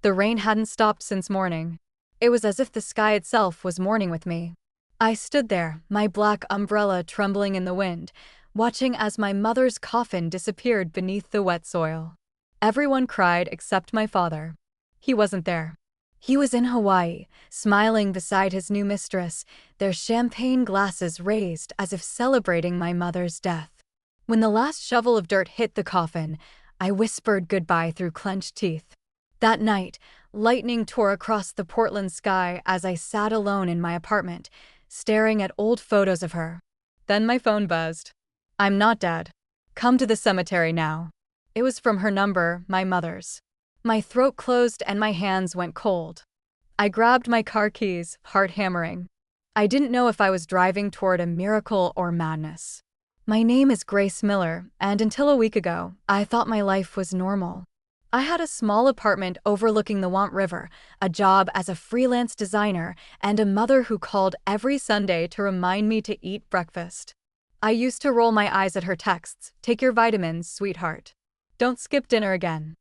The rain hadn't stopped since morning. It was as if the sky itself was mourning with me. I stood there, my black umbrella trembling in the wind, watching as my mother's coffin disappeared beneath the wet soil. Everyone cried except my father. He wasn't there. He was in Hawaii, smiling beside his new mistress, their champagne glasses raised as if celebrating my mother's death. When the last shovel of dirt hit the coffin, I whispered goodbye through clenched teeth. That night, lightning tore across the Portland sky as I sat alone in my apartment, staring at old photos of her. Then my phone buzzed. "I'm not dead. Come to the cemetery now." It was from her number, my mother's. My throat closed and my hands went cold. I grabbed my car keys, heart hammering. I didn't know if I was driving toward a miracle or madness. My name is Grace Miller, and until a week ago, I thought my life was normal. I had a small apartment overlooking the Want River, a job as a freelance designer, and a mother who called every Sunday to remind me to eat breakfast. I used to roll my eyes at her texts, "Take your vitamins, sweetheart. Don't skip dinner again."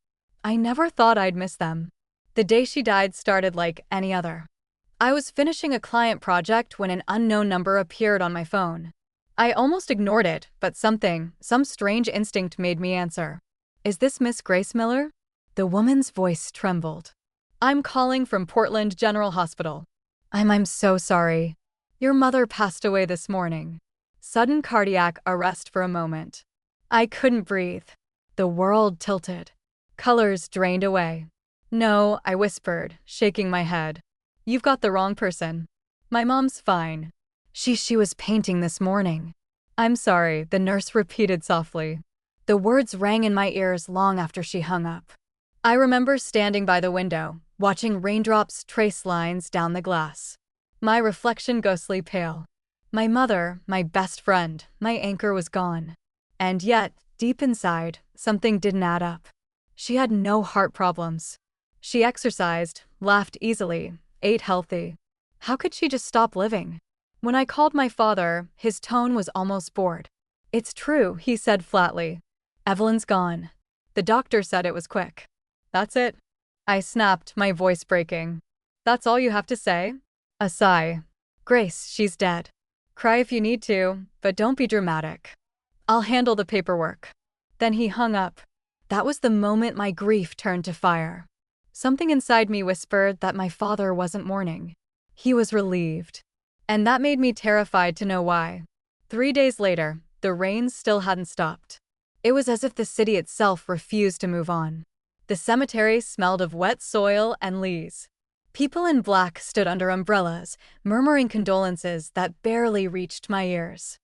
I never thought I'd miss them. The day she died started like any other. I was finishing a client project when an unknown number appeared on my phone. I almost ignored it, but some strange instinct made me answer. "Is this Miss Grace Miller?" The woman's voice trembled. "I'm calling from Portland General Hospital. I'm so sorry. Your mother passed away this morning." Sudden cardiac arrest for a moment. I couldn't breathe. The world tilted. Colors drained away. "No," I whispered, shaking my head. "You've got the wrong person. My mom's fine. She was painting this morning." "I'm sorry," the nurse repeated softly. The words rang in my ears long after she hung up. I remember standing by the window, watching raindrops trace lines down the glass. My reflection ghostly pale. My mother, my best friend, my anchor was gone. And yet, deep inside, something didn't add up. She had no heart problems. She exercised, laughed easily, ate healthy. How could she just stop living? When I called my father, his tone was almost bored. "It's true," he said flatly. "Evelyn's gone. The doctor said it was quick." "That's it?" I snapped, my voice breaking. "That's all you have to say?" A sigh. "Grace, she's dead. Cry if you need to, but don't be dramatic. I'll handle the paperwork." Then he hung up. That was the moment my grief turned to fire. Something inside me whispered that my father wasn't mourning. He was relieved. And that made me terrified to know why. 3 days later, the rain still hadn't stopped. It was as if the city itself refused to move on. The cemetery smelled of wet soil and leaves. People in black stood under umbrellas, murmuring condolences that barely reached my ears.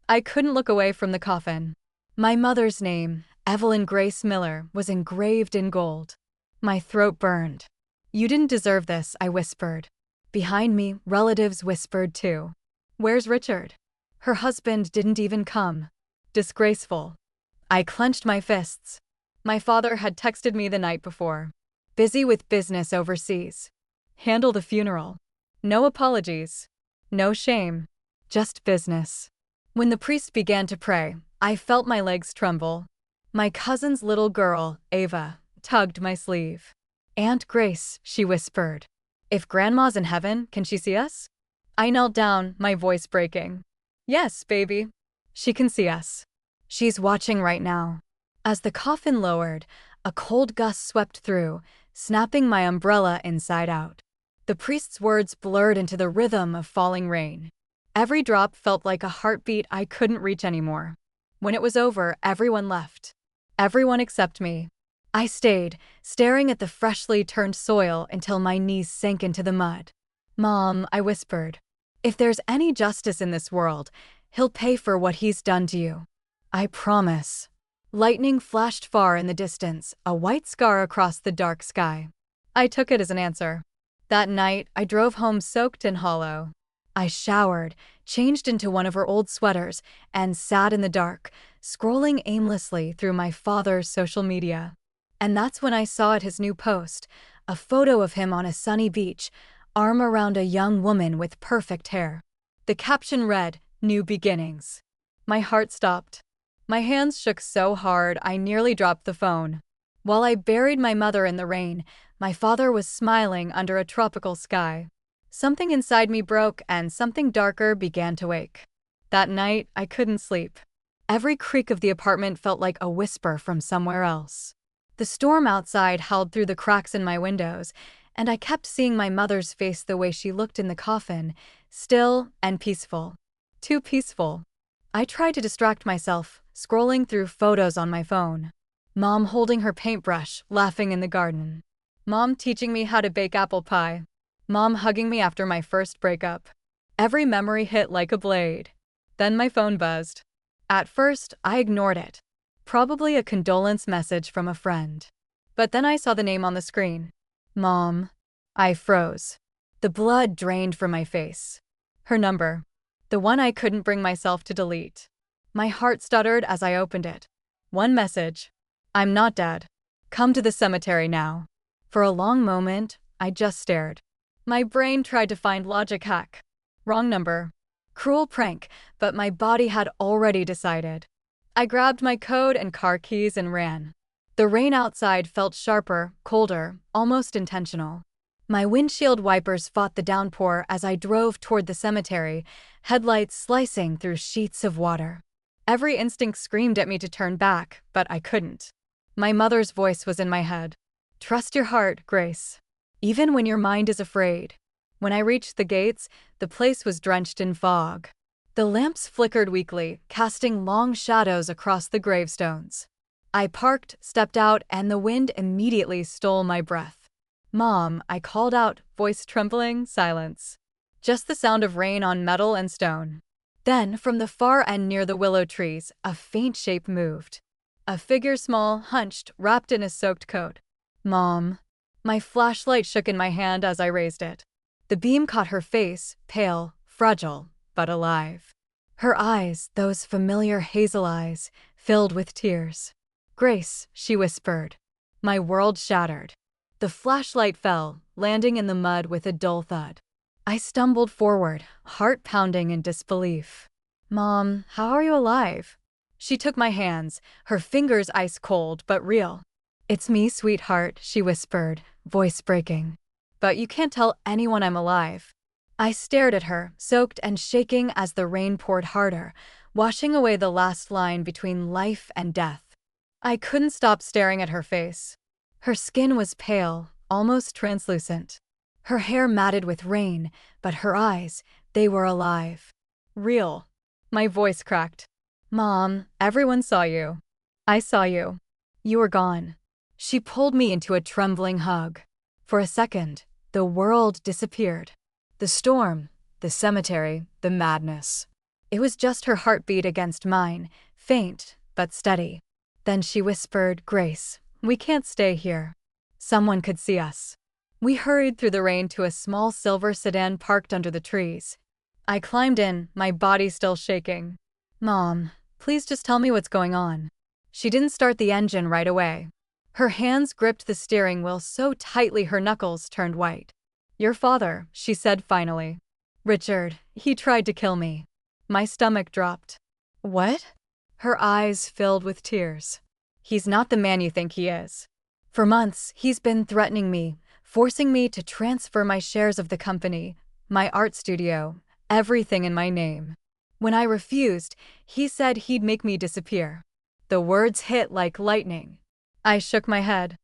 I couldn't look away from the coffin. My mother's name, Evelyn Grace Miller, was engraved in gold. My throat burned. "You didn't deserve this," I whispered. Behind me, relatives whispered too. "Where's Richard? Her husband didn't even come. Disgraceful." I clenched my fists. My father had texted me the night before. "Busy with business overseas. Handle the funeral. No apologies. No shame. Just business." When the priest began to pray, I felt my legs tremble. My cousin's little girl, Ava, tugged my sleeve. "Aunt Grace," she whispered. "If Grandma's in heaven, can she see us?" I knelt down, my voice breaking. "Yes, baby. She can see us. She's watching right now." As the coffin lowered, a cold gust swept through, snapping my umbrella inside out. The priest's words blurred into the rhythm of falling rain. Every drop felt like a heartbeat I couldn't reach anymore. When it was over, everyone left. Everyone except me. I stayed, staring at the freshly turned soil until my knees sank into the mud. "Mom," I whispered, "if there's any justice in this world, he'll pay for what he's done to you. I promise." Lightning flashed far in the distance, a white scar across the dark sky. I took it as an answer. That night, I drove home soaked and hollow. I showered, changed into one of her old sweaters, and sat in the dark, scrolling aimlessly through my father's social media. And that's when I saw at his new post, a photo of him on a sunny beach, arm around a young woman with perfect hair. The caption read, "New beginnings." My heart stopped. My hands shook so hard I nearly dropped the phone. While I buried my mother in the rain, my father was smiling under a tropical sky. Something inside me broke and something darker began to wake. That night, I couldn't sleep. Every creak of the apartment felt like a whisper from somewhere else. The storm outside howled through the cracks in my windows, and I kept seeing my mother's face the way she looked in the coffin, still and peaceful. Too peaceful. I tried to distract myself, scrolling through photos on my phone. Mom holding her paintbrush, laughing in the garden. Mom teaching me how to bake apple pie. Mom hugging me after my first breakup. Every memory hit like a blade. Then my phone buzzed. At first, I ignored it. Probably a condolence message from a friend. But then I saw the name on the screen. Mom. I froze. The blood drained from my face. Her number. The one I couldn't bring myself to delete. My heart stuttered as I opened it. One message. I'm not dead. Come to the cemetery now. For a long moment, I just stared. My brain tried to find logic hack. Wrong number. Cruel prank, but my body had already decided. I grabbed my coat and car keys and ran. The rain outside felt sharper, colder, almost intentional. My windshield wipers fought the downpour as I drove toward the cemetery, headlights slicing through sheets of water. Every instinct screamed at me to turn back, but I couldn't. My mother's voice was in my head. Trust your heart, Grace. Even when your mind is afraid. When I reached the gates, the place was drenched in fog. The lamps flickered weakly, casting long shadows across the gravestones. I parked, stepped out, and the wind immediately stole my breath. Mom, I called out, voice trembling, silence. Just the sound of rain on metal and stone. Then, from the far end near the willow trees, a faint shape moved. A figure small, hunched, wrapped in a soaked coat. Mom. My flashlight shook in my hand as I raised it. The beam caught her face, pale, fragile, but alive. Her eyes, those familiar hazel eyes, filled with tears. Grace, she whispered. My world shattered. The flashlight fell, landing in the mud with a dull thud. I stumbled forward, heart pounding in disbelief. Mom, how are you alive? She took my hands, her fingers ice cold but real. It's me, sweetheart, she whispered, voice breaking. But you can't tell anyone I'm alive. I stared at her, soaked and shaking as the rain poured harder, washing away the last line between life and death. I couldn't stop staring at her face. Her skin was pale, almost translucent. Her hair matted with rain, but her eyes, they were alive. Real. My voice cracked. Mom, everyone saw you. I saw you. You were gone. She pulled me into a trembling hug. For a second, the world disappeared. The storm, the cemetery, the madness. It was just her heartbeat against mine, faint but steady. Then she whispered, Grace, we can't stay here. Someone could see us. We hurried through the rain to a small silver sedan parked under the trees. I climbed in, my body still shaking. Mom, please just tell me what's going on. She didn't start the engine right away. Her hands gripped the steering wheel so tightly her knuckles turned white. Your father, she said finally. Richard, he tried to kill me. My stomach dropped. What? Her eyes filled with tears. He's not the man you think he is. For months, he's been threatening me, forcing me to transfer my shares of the company, my art studio, everything in my name. When I refused, he said he'd make me disappear. The words hit like lightning. I shook my head.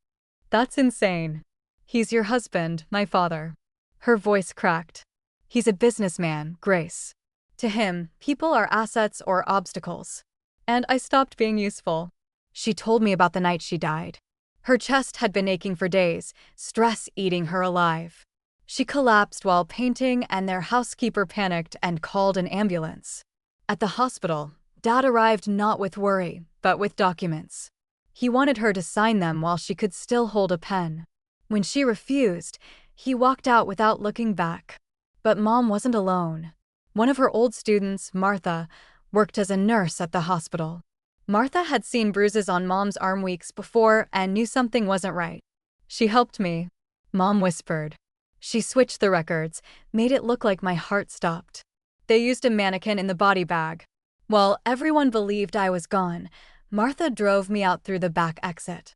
That's insane. He's your husband, my father. Her voice cracked. He's a businessman, Grace. To him, people are assets or obstacles. And I stopped being useful. She told me about the night she died. Her chest had been aching for days, stress eating her alive. She collapsed while painting and their housekeeper panicked and called an ambulance. At the hospital, Dad arrived not with worry, but with documents. He wanted her to sign them while she could still hold a pen. When she refused, he walked out without looking back. But Mom wasn't alone. One of her old students, Martha, worked as a nurse at the hospital. Martha had seen bruises on Mom's arm weeks before and knew something wasn't right. She helped me, Mom whispered. She switched the records, made it look like my heart stopped. They used a mannequin in the body bag. While everyone believed I was gone, Martha drove me out through the back exit.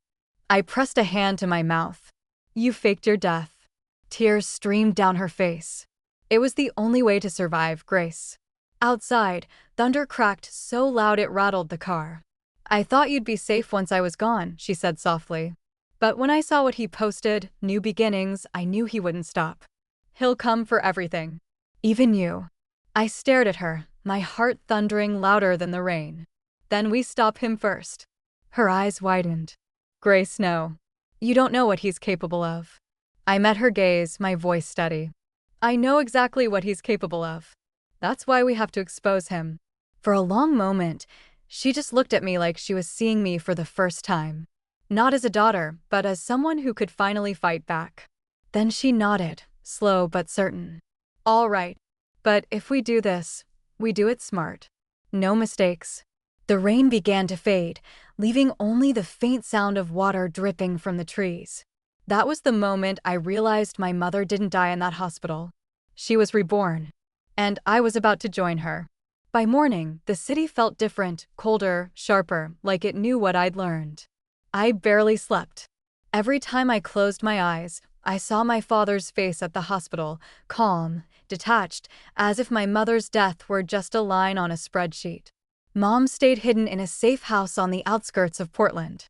I pressed a hand to my mouth. You faked your death. Tears streamed down her face. It was the only way to survive, Grace. Outside, thunder cracked so loud it rattled the car. I thought you'd be safe once I was gone, she said softly. But when I saw what he posted, New Beginnings, I knew he wouldn't stop. He'll come for everything. Even you. I stared at her, my heart thundering louder than the rain. Then we stop him first. Her eyes widened. Grace, no. You don't know what he's capable of. I met her gaze, my voice steady. I know exactly what he's capable of. That's why we have to expose him. For a long moment, she just looked at me like she was seeing me for the first time. Not as a daughter, but as someone who could finally fight back. Then she nodded, slow but certain. All right. But if we do this, we do it smart. No mistakes. The rain began to fade, leaving only the faint sound of water dripping from the trees. That was the moment I realized my mother didn't die in that hospital. She was reborn. And I was about to join her. By morning, the city felt different, colder, sharper, like it knew what I'd learned. I barely slept. Every time I closed my eyes, I saw my father's face at the hospital, calm, detached, as if my mother's death were just a line on a spreadsheet. Mom stayed hidden in a safe house on the outskirts of Portland.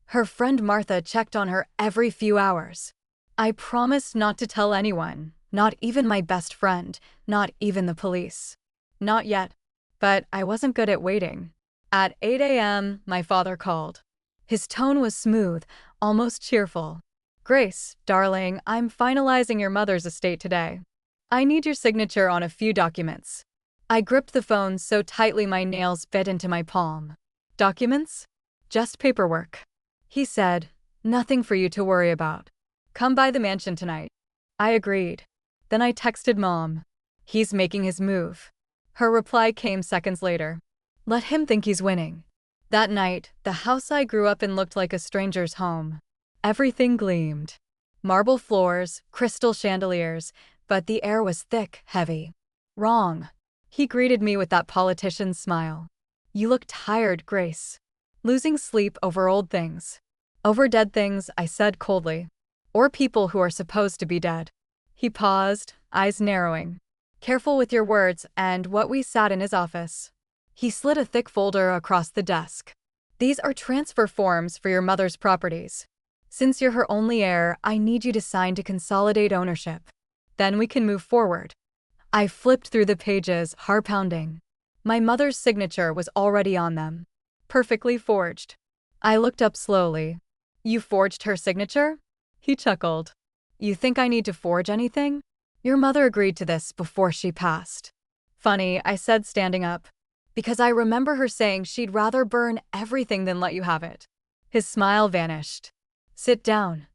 Her friend Martha checked on her every few hours. I promised not to tell anyone, not even my best friend, not even the police. Not yet. But I wasn't good at waiting. At 8 a.m., my father called. His tone was smooth, almost cheerful. Grace, darling, I'm finalizing your mother's estate today. I need your signature on a few documents. I gripped the phone so tightly my nails bit into my palm. Documents? Just paperwork. He said, nothing for you to worry about. Come by the mansion tonight. I agreed. Then I texted Mom. He's making his move. Her reply came seconds later. Let him think he's winning. That night, the house I grew up in looked like a stranger's home. Everything gleamed. Marble floors, crystal chandeliers, but the air was thick, heavy. Wrong. He greeted me with that politician's smile. You look tired, Grace. Losing sleep over old things. Over dead things, I said coldly. Or people who are supposed to be dead. He paused, eyes narrowing. Careful with your words, and what we sat in his office. He slid a thick folder across the desk. These are transfer forms for your mother's properties. Since you're her only heir, I need you to sign to consolidate ownership. Then we can move forward. I flipped through the pages, heart pounding. My mother's signature was already on them. Perfectly forged. I looked up slowly. You forged her signature? He chuckled. You think I need to forge anything? Your mother agreed to this before she passed. Funny, I said, standing up. Because I remember her saying she'd rather burn everything than let you have it. His smile vanished. Sit down.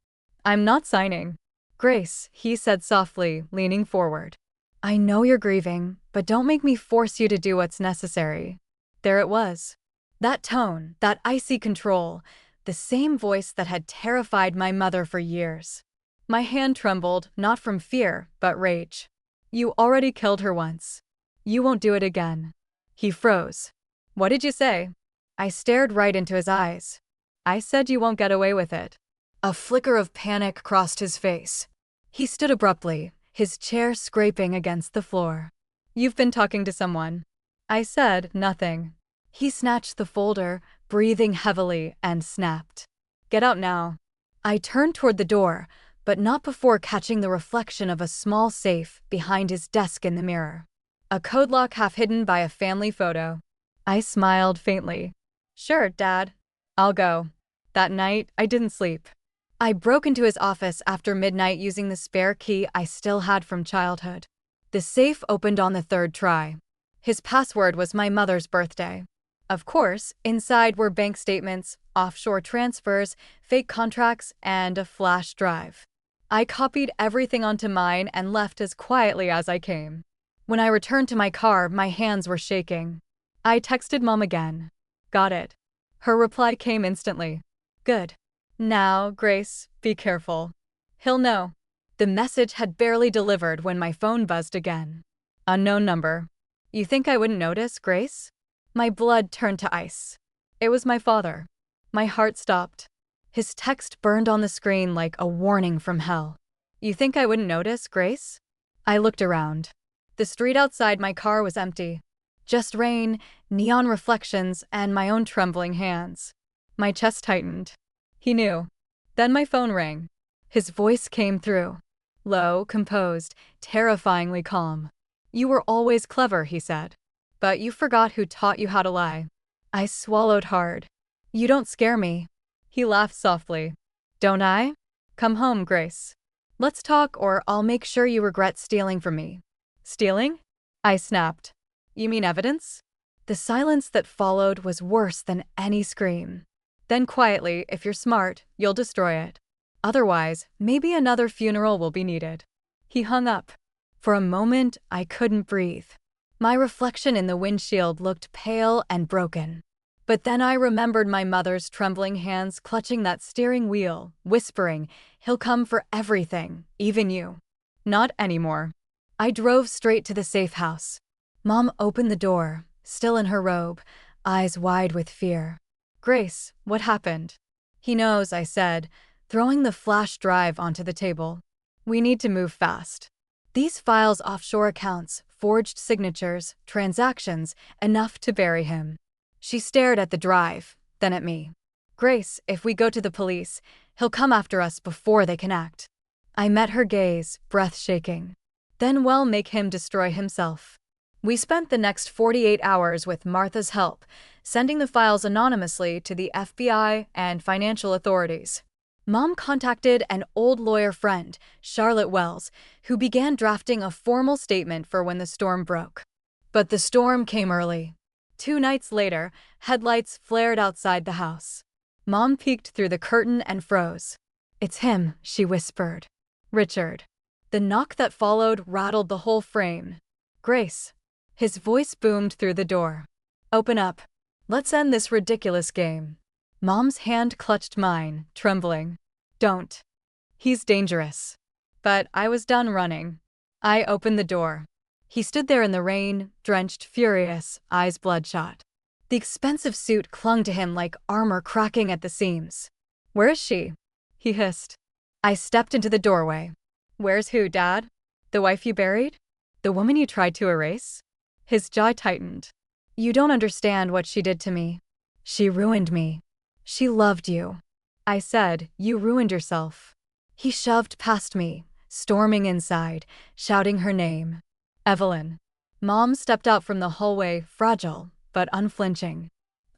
I'm not signing. Grace, he said softly, leaning forward. I know you're grieving, but don't make me force you to do what's necessary. There it was. That tone, that icy control, the same voice that had terrified my mother for years. My hand trembled, not from fear, but rage. You already killed her once. You won't do it again. He froze. What did you say? I stared right into his eyes. I said you won't get away with it. A flicker of panic crossed his face. He stood abruptly, his chair scraping against the floor. You've been talking to someone. I said nothing. He snatched the folder, breathing heavily, and snapped. Get out now. I turned toward the door, but not before catching the reflection of a small safe behind his desk in the mirror. A code lock half hidden by a family photo. I smiled faintly. Sure, Dad. I'll go. That night, I didn't sleep. I broke into his office after midnight using the spare key I still had from childhood. The safe opened on the third try. His password was my mother's birthday. Of course, inside were bank statements, offshore transfers, fake contracts, and a flash drive. I copied everything onto mine and left as quietly as I came. When I returned to my car, my hands were shaking. I texted Mom again. Got it. Her reply came instantly. Good. Now, Grace, be careful. He'll know. The message had barely delivered when my phone buzzed again. Unknown number. You think I wouldn't notice, Grace? My blood turned to ice. It was my father. My heart stopped. His text burned on the screen like a warning from hell. "You think I wouldn't notice, Grace?" I looked around. The street outside my car was empty. Just rain, neon reflections, and my own trembling hands. My chest tightened. He knew. Then my phone rang. His voice came through. Low, composed, terrifyingly calm. "You were always clever," he said. "But you forgot who taught you how to lie." I swallowed hard. "You don't scare me." He laughed softly. "Don't I? Come home, Grace. Let's talk, or I'll make sure you regret stealing from me." "Stealing?" I snapped. "You mean evidence?" The silence that followed was worse than any scream. "Then quietly, if you're smart, you'll destroy it. Otherwise, maybe another funeral will be needed." He hung up. For a moment, I couldn't breathe. My reflection in the windshield looked pale and broken. But then I remembered my mother's trembling hands clutching that steering wheel, whispering, "He'll come for everything, even you." Not anymore. I drove straight to the safe house. Mom opened the door, still in her robe, eyes wide with fear. "Grace, what happened?" "He knows," I said, throwing the flash drive onto the table. "We need to move fast. These files, offshore accounts, forged signatures, transactions, enough to bury him." She stared at the drive, then at me. "Grace, if we go to the police, he'll come after us before they can act." I met her gaze, breath shaking. "Then we'll make him destroy himself." We spent the next 48 hours with Martha's help, sending the files anonymously to the FBI and financial authorities. Mom contacted an old lawyer friend, Charlotte Wells, who began drafting a formal statement for when the storm broke. But the storm came early. 2 nights later, headlights flared outside the house. Mom peeked through the curtain and froze. "It's him," she whispered. "Richard." The knock that followed rattled the whole frame. "Grace." His voice boomed through the door. "Open up. Let's end this ridiculous game." Mom's hand clutched mine, trembling. "Don't. He's dangerous." But I was done running. I opened the door. He stood there in the rain, drenched, furious, eyes bloodshot. The expensive suit clung to him like armor cracking at the seams. "Where is she?" he hissed. I stepped into the doorway. "Where's who, Dad? The wife you buried? The woman you tried to erase?" His jaw tightened. "You don't understand what she did to me. She ruined me. She loved you." I said, "You ruined yourself." He shoved past me, storming inside, shouting her name. "Evelyn." Mom stepped out from the hallway, fragile, but unflinching.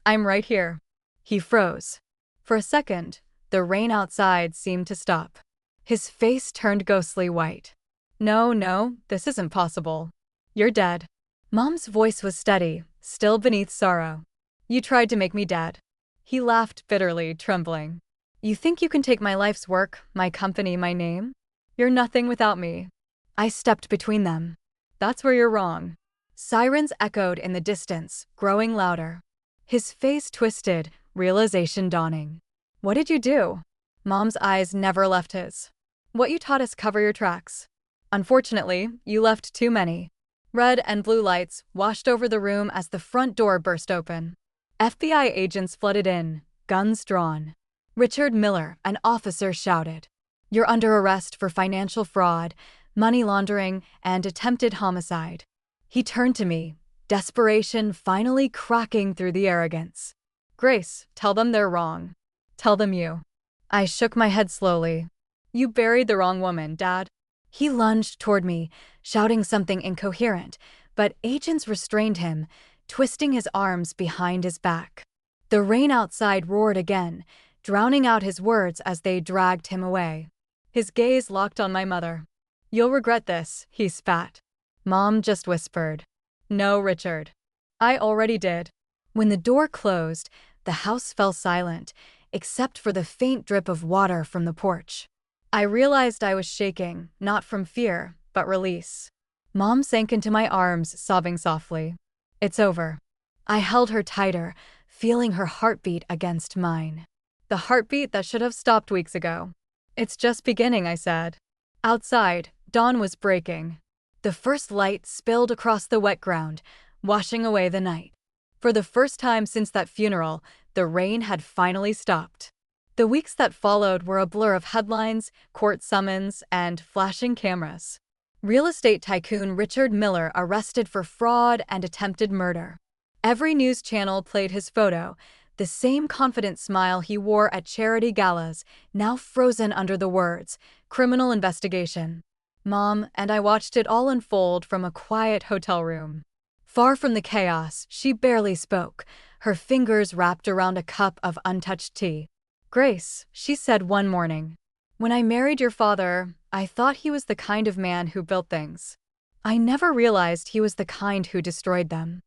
"I'm right here." He froze. For a second, the rain outside seemed to stop. His face turned ghostly white. No, this isn't possible. You're dead." Mom's voice was steady, still beneath sorrow. "You tried to make me dead." He laughed bitterly, trembling. "You think you can take my life's work, my company, my name? You're nothing without me." I stepped between them. "That's where you're wrong." Sirens echoed in the distance, growing louder. His face twisted, realization dawning. "What did you do?" Mom's eyes never left his. "What you taught us, cover your tracks. Unfortunately, you left too many." Red and blue lights washed over the room as the front door burst open. FBI agents flooded in, guns drawn. Richard Miller, an officer, shouted, "You're under arrest for financial fraud, money laundering, and attempted homicide." He turned to me, desperation finally cracking through the arrogance. "Grace, tell them they're wrong. Tell them you." I shook my head slowly. "You buried the wrong woman, Dad." He lunged toward me, shouting something incoherent, but agents restrained him, twisting his arms behind his back. The rain outside roared again, drowning out his words as they dragged him away. His gaze locked on my mother. "You'll regret this," he spat. Mom just whispered, "No, Richard." I already did. When the door closed, the house fell silent, except for the faint drip of water from the porch. I realized I was shaking, not from fear, but release. Mom sank into my arms, sobbing softly. "It's over." I held her tighter, feeling her heartbeat against mine. The heartbeat that should have stopped weeks ago. "It's just beginning," I said. Outside, dawn was breaking. The first light spilled across the wet ground, washing away the night. For the first time since that funeral, the rain had finally stopped. The weeks that followed were a blur of headlines, court summons, and flashing cameras. Real estate tycoon Richard Miller arrested for fraud and attempted murder. Every news channel played his photo, the same confident smile he wore at charity galas, now frozen under the words, "criminal investigation." Mom and I watched it all unfold from a quiet hotel room. Far from the chaos, she barely spoke, her fingers wrapped around a cup of untouched tea. "Grace," she said one morning, "when I married your father, I thought he was the kind of man who built things. I never realized he was the kind who destroyed them."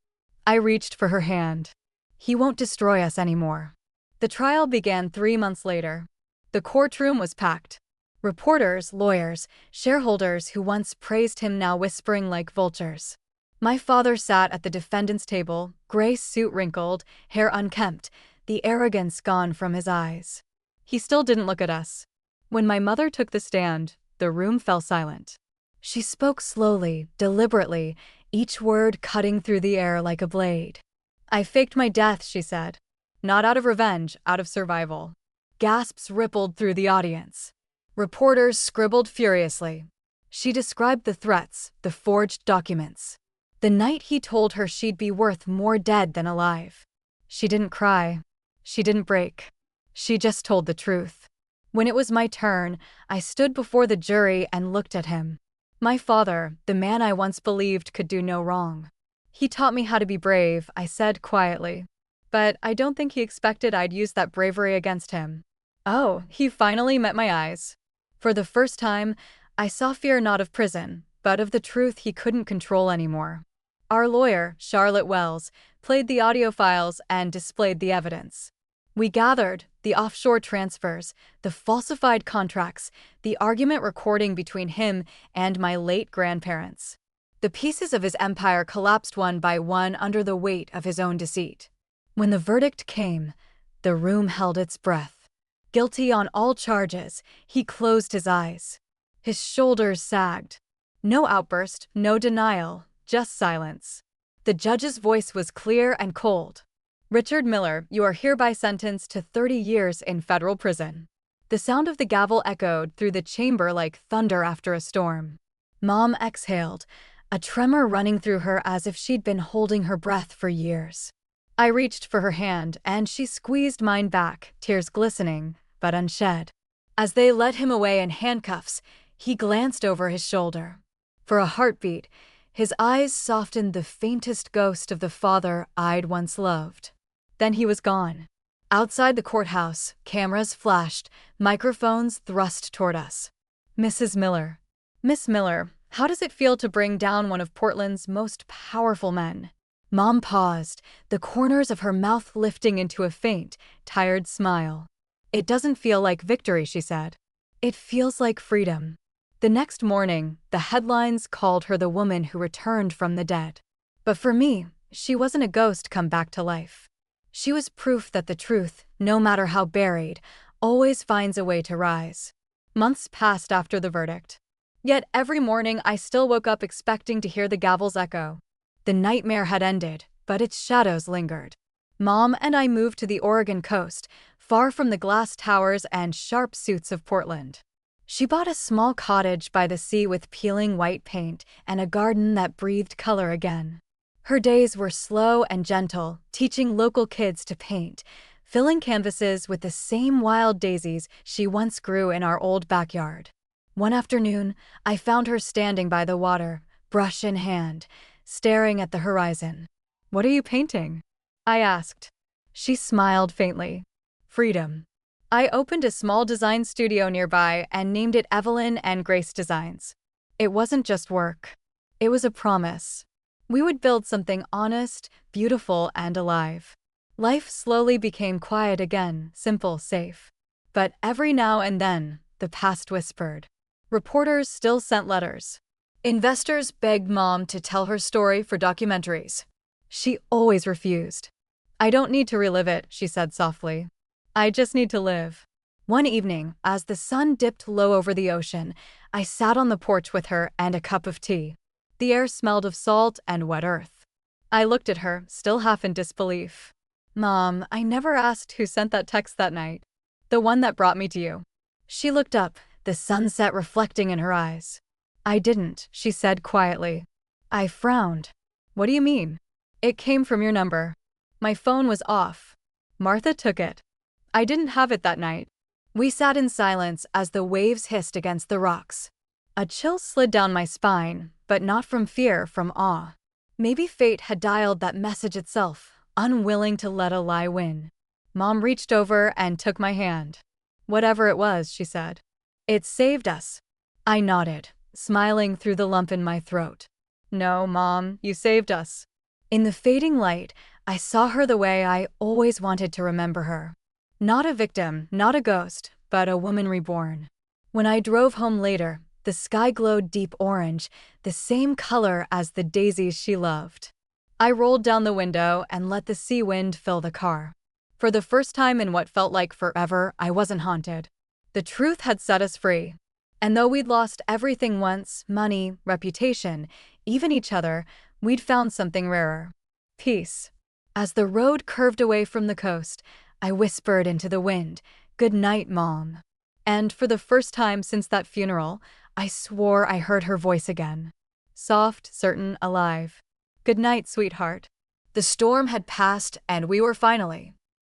I reached for her hand. "He won't destroy us anymore." The trial began 3 months later. The courtroom was packed. Reporters, lawyers, shareholders who once praised him now whispering like vultures. My father sat at the defendant's table, gray suit wrinkled, hair unkempt, the arrogance gone from his eyes. He still didn't look at us. When my mother took the stand, the room fell silent. She spoke slowly, deliberately, each word cutting through the air like a blade. "I faked my death," she said. "Not out of revenge, out of survival." Gasps rippled through the audience. Reporters scribbled furiously. She described the threats, the forged documents. The night he told her she'd be worth more dead than alive. She didn't cry. She didn't break. She just told the truth. When it was my turn, I stood before the jury and looked at him. My father, the man I once believed could do no wrong. "He taught me how to be brave," I said quietly. But I don't think he expected I'd use that bravery against him. Oh, he finally met my eyes. For the first time, I saw fear not of prison, but of the truth he couldn't control anymore. Our lawyer, Charlotte Wells, played the audio files and displayed the evidence. We gathered the offshore transfers, the falsified contracts, the argument recording between him and my late grandparents. The pieces of his empire collapsed one by one under the weight of his own deceit. When the verdict came, the room held its breath. Guilty on all charges, he closed his eyes. His shoulders sagged. No outburst, no denial, just silence. The judge's voice was clear and cold. "Richard Miller, you are hereby sentenced to 30 years in federal prison." The sound of the gavel echoed through the chamber like thunder after a storm. Mom exhaled, a tremor running through her as if she'd been holding her breath for years. I reached for her hand, and she squeezed mine back, tears glistening, but unshed. As they led him away in handcuffs, he glanced over his shoulder. For a heartbeat, his eyes softened the faintest ghost of the father I'd once loved. Then he was gone. Outside the courthouse, cameras flashed, microphones thrust toward us. "Mrs. Miller. Miss Miller, how does it feel to bring down one of Portland's most powerful men?" Mom paused, the corners of her mouth lifting into a faint, tired smile. "It doesn't feel like victory," she said. "It feels like freedom." The next morning, the headlines called her the woman who returned from the dead. But for me, she wasn't a ghost come back to life. She was proof that the truth, no matter how buried, always finds a way to rise. Months passed after the verdict. Yet every morning I still woke up expecting to hear the gavel's echo. The nightmare had ended, but its shadows lingered. Mom and I moved to the Oregon coast, far from the glass towers and sharp suits of Portland. She bought a small cottage by the sea with peeling white paint and a garden that breathed color again. Her days were slow and gentle, teaching local kids to paint, filling canvases with the same wild daisies she once grew in our old backyard. One afternoon, I found her standing by the water, brush in hand, staring at the horizon. "What are you painting?" I asked. She smiled faintly. "Freedom." I opened a small design studio nearby and named it Evelyn and Grace Designs. It wasn't just work. It was a promise. We would build something honest, beautiful, and alive. Life slowly became quiet again, simple, safe. But every now and then, the past whispered. Reporters still sent letters. Investors begged Mom to tell her story for documentaries. She always refused. "I don't need to relive it," she said softly. "I just need to live." One evening, as the sun dipped low over the ocean, I sat on the porch with her and a cup of tea. The air smelled of salt and wet earth. I looked at her, still half in disbelief. "Mom, I never asked who sent that text that night." The one that brought me to you. She looked up, the sunset reflecting in her eyes. I didn't, she said quietly. I frowned. What do you mean? It came from your number. My phone was off. Martha took it. I didn't have it that night. We sat in silence as the waves hissed against the rocks. A chill slid down my spine, but not from fear, from awe. Maybe fate had dialed that message itself, unwilling to let a lie win. Mom reached over and took my hand. Whatever it was, she said. It saved us. I nodded, smiling through the lump in my throat. No, Mom, you saved us. In the fading light, I saw her the way I always wanted to remember her. Not a victim, not a ghost, but a woman reborn. When I drove home later, the sky glowed deep orange, the same color as the daisies she loved. I rolled down the window and let the sea wind fill the car. For the first time in what felt like forever, I wasn't haunted. The truth had set us free. And though we'd lost everything once, money, reputation, even each other, we'd found something rarer. Peace. As the road curved away from the coast, I whispered into the wind, "Good night, Mom." And for the first time since that funeral, I swore I heard her voice again. Soft, certain, alive. Good night, sweetheart. The storm had passed and we were finally